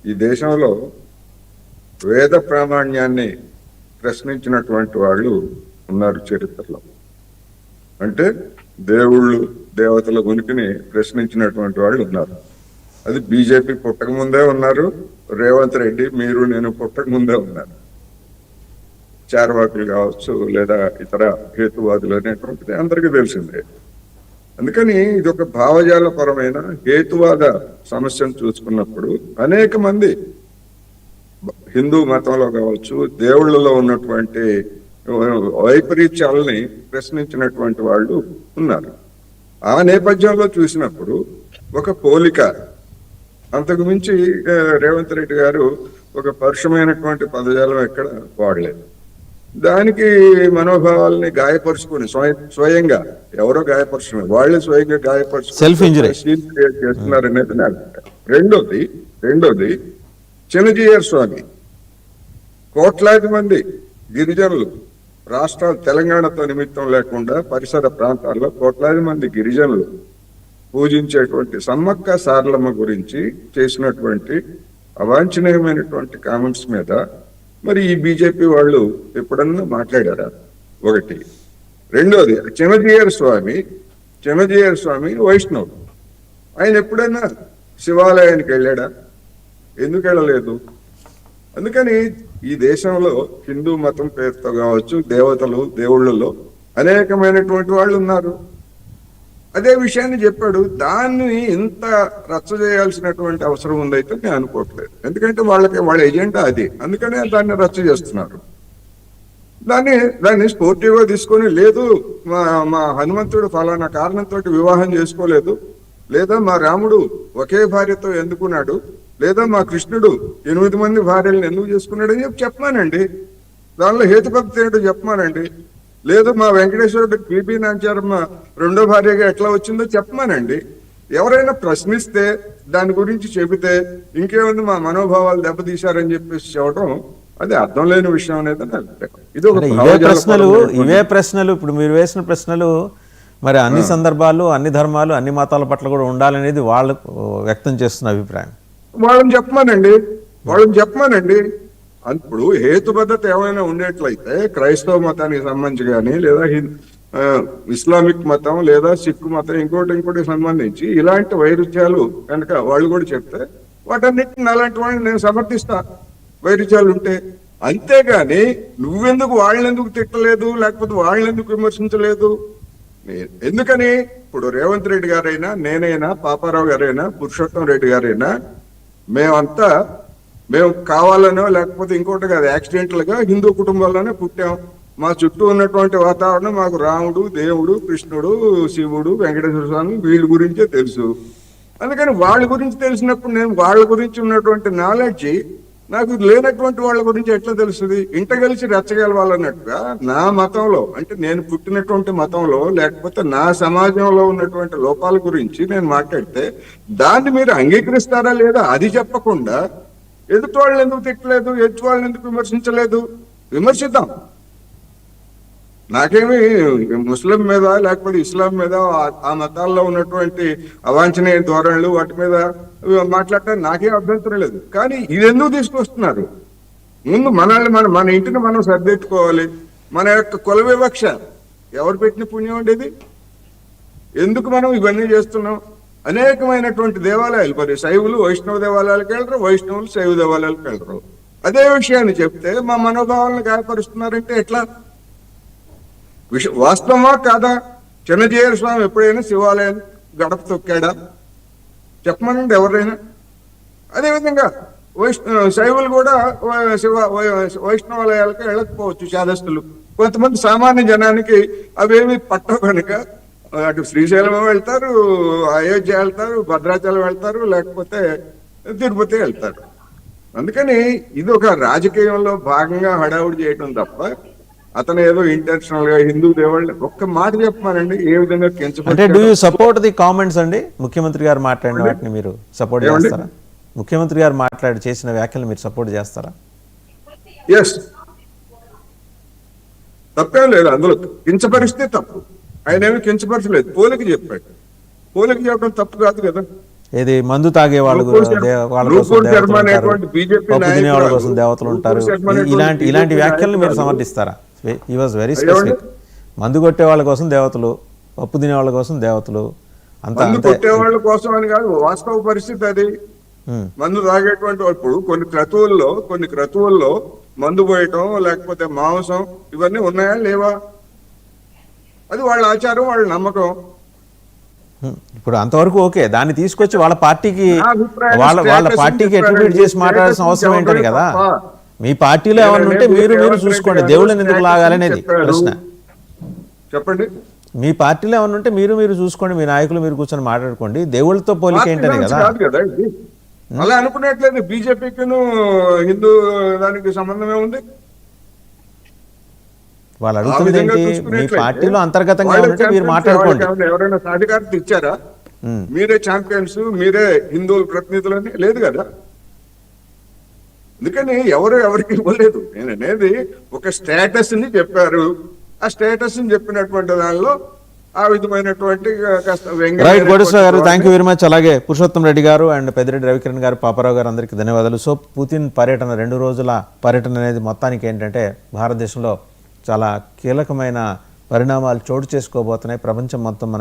ఈ దేశంలో వేద ప్రామాణ్యాన్ని ప్రశ్నించినటువంటి వాళ్ళు ఉన్నారు చరిత్రలో. అంటే దేవుళ్ళు దేవతల ఉనికిని ప్రశ్నించినటువంటి వాళ్ళు ఉన్నారు. అది బీజేపీ పుట్టక ముందే ఉన్నారు, రేవంత్ రెడ్డి మీరు నేను పుట్టక ముందే ఉన్నారు. చార్వాకులు కావచ్చు లేదా ఇతర హేతువాదులు అనేటువంటిది అందరికీ తెలిసిందే. అందుకని ఇది ఒక భావజాలపరమైన హేతువాద సమస్యను చూసుకున్నప్పుడు అనేక మంది హిందూ మతంలో కావచ్చు దేవుళ్ళలో ఉన్నటువంటి వైపరీత్యాలని ప్రశ్నించినటువంటి వాళ్ళు ఉన్నారు. ఆ నేపథ్యంలో చూసినప్పుడు ఒక పోలిక, అంతకు మించి రేవంత్ రెడ్డి గారు ఒక పరుషమైనటువంటి పదజాలం ఎక్కడ వాడలేదు. దానికి మనోభావాలని గాయపరుచుకుని స్వయంగా ఎవరో గాయపరుచుకుని వాళ్ళే స్వయంగా గాయపరుచుకుని చేస్తున్నారు అనేది నా అభిప్రాయం. రెండోది చిన్నజీయర్ స్వామి, కోట్లాది మంది గిరిజనులు రాష్ట్రాలు తెలంగాణతో నిమిత్తం లేకుండా పరిసర ప్రాంతాల్లో కోట్లాది మంది గిరిజనులు పూజించేటువంటి సమ్మక్క సారలమ్మ గురించి చేసినటువంటి అవాంఛనీయమైనటువంటి కామెంట్స్ మీద మరి ఈ బీజేపీ వాళ్ళు ఎప్పుడన్నా మాట్లాడారా? ఒకటి. రెండోది చిన్నజీయర్ స్వామి వైష్ణవుడు, ఆయన ఎప్పుడైనా శివాలయానికి వెళ్ళాడా? ఎందుకు వెళ్ళలేదు? అందుకని ఈ దేశంలో హిందూ మతం పేరుతో కావచ్చు దేవతలు దేవుళ్ళలో అనేకమైనటువంటి వాళ్ళు ఉన్నారు. అదే విషయాన్ని చెప్పాడు. దాన్ని ఇంత రచ్చ చేయాల్సినటువంటి అవసరం ఉందైతే నేను అనుకోవట్లేదు. ఎందుకంటే వాళ్ళ ఎజెండా అది, అందుకనే దాన్ని రచ్చ చేస్తున్నారు. దాన్ని స్పోర్టివ్గా తీసుకొని, లేదు మా హనుమంతుడు ఫలానా కారణంతో వివాహం చేసుకోలేదు, లేదా మా రాముడు ఒకే భార్యతో ఎందుకున్నాడు, లేదా మా కృష్ణుడు 8 మంది భార్యలను ఎందుకు చేసుకున్నాడు అని చెప్పమానండి. దానిలో హేతుబద్ధత ఏంటో చెప్పమానండి. లేదు మా వెంకటేశ్వరుడు పిపి నాంచారమ్మ 2వ భార్యగా ఎట్లా వచ్చిందో చెప్పమానండి. ఎవరైనా ప్రశ్నిస్తే దాని గురించి చెబితే ఇంకేముంది మా మనోభావాలు దెబ్బతీశారని చెప్పేసి చెప్పడం అది అర్థం లేని విషయం అనేది నా అభిప్రాయం. ఇది ఒక ఇవే ప్రశ్నలు ఇప్పుడు మీరు వేసిన ప్రశ్నలు మరి అన్ని సందర్భాలు అన్ని ధర్మాలు అన్ని మతాల పట్ల కూడా ఉండాలనేది వాళ్ళు వ్యక్తం చేస్తున్న అభిప్రాయం. వాళ్ళని చెప్పమానండి. ఇప్పుడు హేతుబద్ధత ఏమైనా ఉండేట్లయితే క్రైస్తవ మతానికి సంబంధించి కానీ లేదా ఇస్లామిక్ మతం లేదా సిక్కు మతం ఇంకోటి సంబంధించి ఇలాంటి వైరుధ్యాలు కనుక వాళ్ళు కూడా చెప్తే వాటన్నిటిని అలాంటి వాళ్ళని నేను సమర్థిస్తా, వైరుధ్యాలు ఉంటే. అంతేగాని నువ్వెందుకు వాళ్ళెందుకు తిట్టలేదు, లేకపోతే వాళ్ళెందుకు విమర్శించలేదు? ఎందుకని? ఇప్పుడు రేవంత్ రెడ్డి గారైనా నేనైనా పాపారావు గారైనా పురుషోత్తం రెడ్డి గారైనా మేము కావాలనో లేకపోతే ఇంకోటి కాదు, యాక్సిడెంటల్ గా హిందూ కుటుంబాల్లోనే పుట్టాం. మా చుట్టూ ఉన్నటువంటి వాతావరణం మాకు రాముడు, దేవుడు, కృష్ణుడు, శివుడు, వెంకటేశ్వర స్వామి వీళ్ళ గురించే తెలుసు. అందుకని వాళ్ళ గురించి తెలిసినప్పుడు నేను వాళ్ళ గురించి ఉన్నటువంటి నాలెడ్జి నాకు లేనటువంటి వాళ్ళ గురించి ఎట్లా తెలుస్తుంది? ఇంట కలిసి రెచ్చగలవాలన్నట్టుగా నా మతంలో, అంటే నేను పుట్టినటువంటి మతంలో లేకపోతే నా సమాజంలో ఉన్నటువంటి లోపాల గురించి నేను మాట్లాడితే దాన్ని మీరు అంగీకరిస్తారా లేదా అది చెప్పకుండా ఎదుటి వాళ్ళని ఎందుకు తిట్టలేదు, ఎదుటి వాళ్ళని ఎందుకు విమర్శించలేదు? విమర్శిద్దాం. నాకేమి ముస్లిం మీద లేకపోతే ఇస్లాం మీద ఆ మతాల్లో ఉన్నటువంటి అవాంఛనీయ ధోరణులు వాటి మీద మాట్లాడటానికి నాకేం అభ్యంతరం లేదు. కానీ ఇది ఎందుకు తీసుకొస్తున్నారు? ముందు మన ఇంటిని మనం సర్దిద్దుకోవాలి. మన యొక్క కుల వివక్ష ఎవరు పెట్టిన పుణ్యం అండి ఇది? ఎందుకు మనం ఇవన్నీ చేస్తున్నాం? అనేకమైనటువంటి దేవాలయాలు, మరి శైవులు వైష్ణవ దేవాలయాలకు వెళ్ళరు, వైష్ణవులు శైవ దేవాలయాలకు వెళ్ళరు. అదే విషయాన్ని చెప్తే మా మనోభావాలను గాయపరుస్తున్నారంటే ఎట్లా? వాస్తవమా కాదా? చిన్నజీయర్ స్వామి ఎప్పుడైనా శివాలయం గడప తొక్కాడా? చెప్పమనండి ఎవరైనా. అదేవిధంగా శైవులు కూడా వైష్ణవాలయాలకు వెళ్ళకపోవచ్చు చాదస్తులు. కొంతమంది సామాన్య జనానికి అవేమి పట్టవు కనుక అటు శ్రీశైలం వెళ్తారు, అయోధ్య వెళ్తారు, భద్రాచలం వెళ్తారు, లేకపోతే తిరుపతి వెళ్తారు. అందుకని ఇది ఒక రాజకీయంలో భాగంగా హడావుడి చేయటం తప్ప అతను ఏదో ఇంటెన్షనల్ గా హిందూ దేవుళ్ళు ఒక్క మాట చెప్పమానండి ఏ విధంగా అంటే do you support the comments అండి? ముఖ్యమంత్రి గారు మాట్లాడిన వాటిని మీరు సపోర్ట్ చేస్తారా? ముఖ్యమంత్రి గారు చేసిన వ్యాఖ్యలు మీరు సపోర్ట్ చేస్తారా? ఎస్, తప్పేం లేదు. అందులో కించపరిస్తే తప్పు. ఆయన ఏమి కించపరచలేదు, పోలికి చెప్పాడు. పోలికి చెప్పడం తప్పు కాదు కదా. ఏది మందు తాగే వాళ్ళ రూపూర్ శర్మ- వాళ్ళ కోసం రూపూర్ దేవతలు శర్మ ఉంటారు, అనేటువంటి BJP పప్పు తినే వాళ్ళ నాయకురాలు, కోసం దేవతలు ఉంటారు, రూపూర్ శర్మ అనేటువంటి ఇలాంటి ఇలాంటి BJP వ్యాఖ్యలను మీరు నాయకురాలు. సమర్థిస్తారా? హీ వాజ్ వెరీ అయ్యోండి. స్పెసిఫిక్. మందు కొట్టే వాళ్ళ కోసం దేవతలు, పప్పు తినే వాళ్ళ కోసం దేవతలు, అంత మందు అంతే. కొట్టే వాళ్ళ కోసం అని కాదు, వాస్తవ పరిస్థితి అది. ఉమ్, మందు తాగేటువంటి ఇప్పుడు కొన్ని క్రతువుల్లో మందు పోయటం లేకపోతే మాంసం ఇవన్నీ ఉన్నాయా లేవా? అది వాళ్ళ ఆచారం, వాళ్ళ నమ్మకం. ఇప్పుడు అంతవరకు ఓకే, దాన్ని తీసుకొచ్చి వాళ్ళ పార్టీకి నా అభిప్రాయం వాళ్ళ status పార్టీకి చెప్పారండి. అట్రిబ్యూట్ చేసి మాట్లాడాల్సిన status అవసరం ఏంటని కదా. తప్ప. మీ పార్టీలో ఏమన్నా ఉంటే మీరు రేవంత్ చూసుకోండి, రెడ్డి దేవుళ్ళని గారు ఎందుకు status లాగాలనేది చెప్పారు. ప్రశ్న. చెప్పండి. మీ పార్టీలో ఏమన్నా ఉంటే మీరు చూసుకోండి, మీ నాయకులు మీరు కూర్చొని మాట్లాడుకోండి, దేవుళ్ళతో పోలిక పార్టీ ఏంటని గురించి కదా. కాదు కదా ఇది. అలా అనుకున్నట్లేదు. బీజేపీకిను హిందూ దానికి సంబంధమే ఉంది. వాళ్ళు ఆ అడుగుతుంది విధంగా ఏంటి, మీ చూసుకున్నట్లయితే పార్టీలో అంతర్గతంగా వాళ్ళ ఉంటే మీరు champions మాట్లాడుకోండి. వాళ్ళకి ఎవరైనా సాధికారత ఇచ్చారా? ఉమ్. మీరే ఛాంపియన్స్, మీరే హిందువుల ప్రతినిధులని లేదు కదా. అందుకని ఎవరికి ఇవ్వలేదు. నేను అనేది ఒక స్టేటస్ ని చెప్పారు. ఆ స్టేటస్ ని చెప్పినటువంటి దానిలో ఆ విధమైనటువంటి కాస్త రైట్ కోటేశ్వర గారు, థ్యాంక్ యూ వెరీ మచ్. అలాగే పురుషోత్తం రెడ్డి గారు అండ్ పెద్దిరెడ్డి రవికిరణ్ గారు, పాపారావు గారు, అందరికీ ధన్యవాదాలు. సో పుతిన్ పర్యటన 2 రోజుల పర్యటన అనేది మొత్తానికి ఏంటంటే భారతదేశంలో చాలా కీలకమైన పరిణామాలు చోటు చేసుకోబోతున్నాయి. ప్రపంచం మొత్తం మన